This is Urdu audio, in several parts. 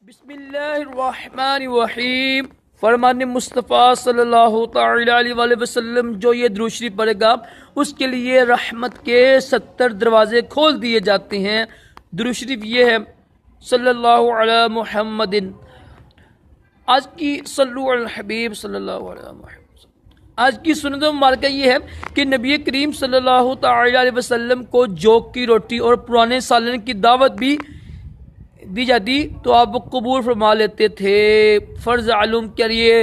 بسم اللہ الرحمن الرحیم۔ فرمان مصطفیٰ صلی اللہ تعالی علیہ وآلہ وسلم جو یہ درود شریف پڑھے گا اس کے لیے رحمت کے 70 دروازے کھول دیے جاتے ہیں۔ درود شریف یہ ہے صلی اللہ علی محمد۔ آج کی صلو علی الحبیب صلی اللہ علیہ محمد۔ آج کی سنت مبارکہ یہ ہے کہ نبی کریم صلی اللہ تعالی علیہ وسلم کو جوک کی روٹی اور پرانے سالن کی دعوت بھی دی جاتی تو آپ قبول فرما لیتے تھے۔ فرض علوم کے لیے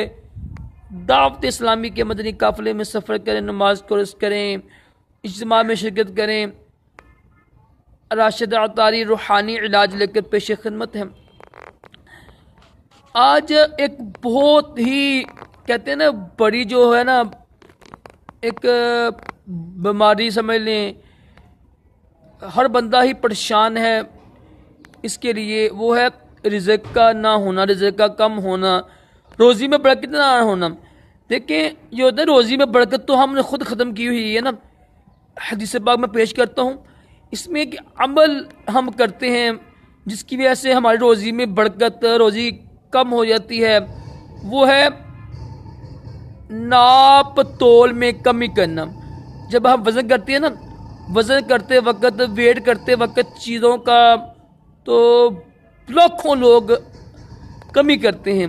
دعوت اسلامی کے مدنی قافلے میں سفر کریں، نماز قرض کریں، اجتماع میں شرکت کریں۔ راشد عطاری روحانی علاج لے کر پیش خدمت ہے۔ آج ایک بہت ہی کہتے ہیں نا بڑی جو ہے نا ایک بیماری سمجھ لیں، ہر بندہ ہی پریشان ہے اس کے لیے، وہ ہے رزق کا نہ ہونا، رزق کا کم ہونا، روزی میں برکت نہ ہونا۔ دیکھیں یہ ہوتا ہے روزی میں برکت تو ہم نے خود ختم کی ہوئی ہے نا۔ حدیث پاک میں پیش کرتا ہوں، اس میں ایک عمل ہم کرتے ہیں جس کی وجہ سے ہماری روزی میں برکت، روزی کم ہو جاتی ہے، وہ ہے ناپ تول میں کمی کرنا۔ جب ہم وزن کرتے ہیں نا، وزن کرتے وقت، ویٹ کرتے وقت چیزوں کا تو لاکھوں لوگ کمی کرتے ہیں،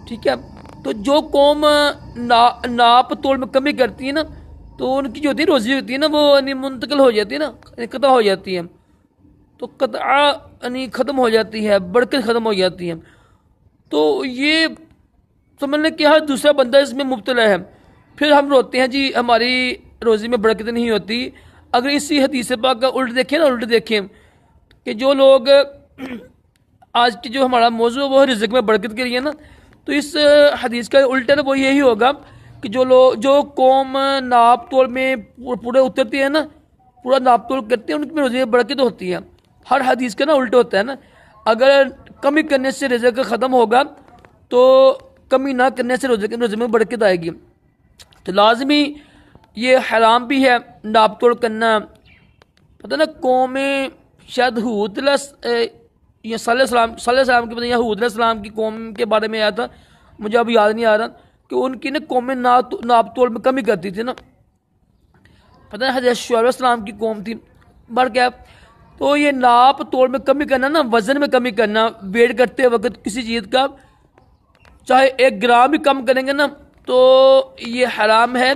ٹھیک ہے۔ تو جو قوم ناپ تول میں کمی کرتی ہے نا تو ان کی جو ہوتی ہے روزی ہوتی ہے نا وہ منتقل ہو جاتی ہے نا، قطع ہو جاتی ہے، تو قطع ختم ہو جاتی ہے، برکت ختم ہو جاتی ہے۔ تو یہ سمجھ لیں کہ ہر دوسرا بندہ اس میں مبتلا ہے، پھر ہم روتے ہیں جی ہماری روزی میں برکت نہیں ہوتی۔ اگر اسی حدیث پاک کا الٹ دیکھیں نا، الٹ دیکھیں کہ جو لوگ آج کی جو ہمارا موضوع وہ رزق میں برکت کے لیے نا، تو اس حدیث کا الٹا وہ یہی ہوگا کہ جو قوم ناپ تول میں پورے اترتی ہے نا، پورا ناپ تول کرتے ہیں، ان کی روزی میں برکت ہوتی ہے۔ ہر حدیث کا نا الٹا ہوتا ہے نا، اگر کمی کرنے سے رزق ختم ہوگا تو کمی نہ کرنے سے روزی میں برکت آئے گی۔ تو لازمی یہ حرام بھی ہے ناپ توڑ کرنا۔ پتہ نا قوم شاید ہود یا صلی اللہ علیہ وسلم کی، پتہ یا ہود علیہ السلام کی قوم کے بارے میں آیا تھا، مجھے اب یاد نہیں آ رہا، کہ ان کی نا قومیں ناپ توڑ میں کمی کرتی تھی نا۔ پتہ ہے حضرت شعیب علیہ السلام کی قوم تھی، بار کیا۔ تو یہ ناپ توڑ میں کمی کرنا نا، وزن میں کمی کرنا، ویٹ کرتے وقت کسی چیز کا چاہے 1 گرام بھی کم کریں گے نا تو یہ حرام ہے،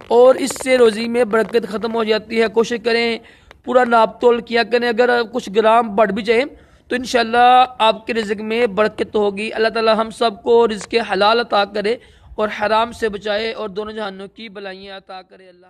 اور اس سے روزی میں برکت ختم ہو جاتی ہے۔ کوشش کریں پورا ناپ تول کیا کریں، اگر کچھ گرام بڑھ بھی جائے تو انشاءاللہ آپ کے رزق میں برکت ہوگی۔ اللہ تعالی ہم سب کو رزق حلال عطا کرے اور حرام سے بچائے اور دونوں جہانوں کی بلائیاں عطا کرے۔ اللہ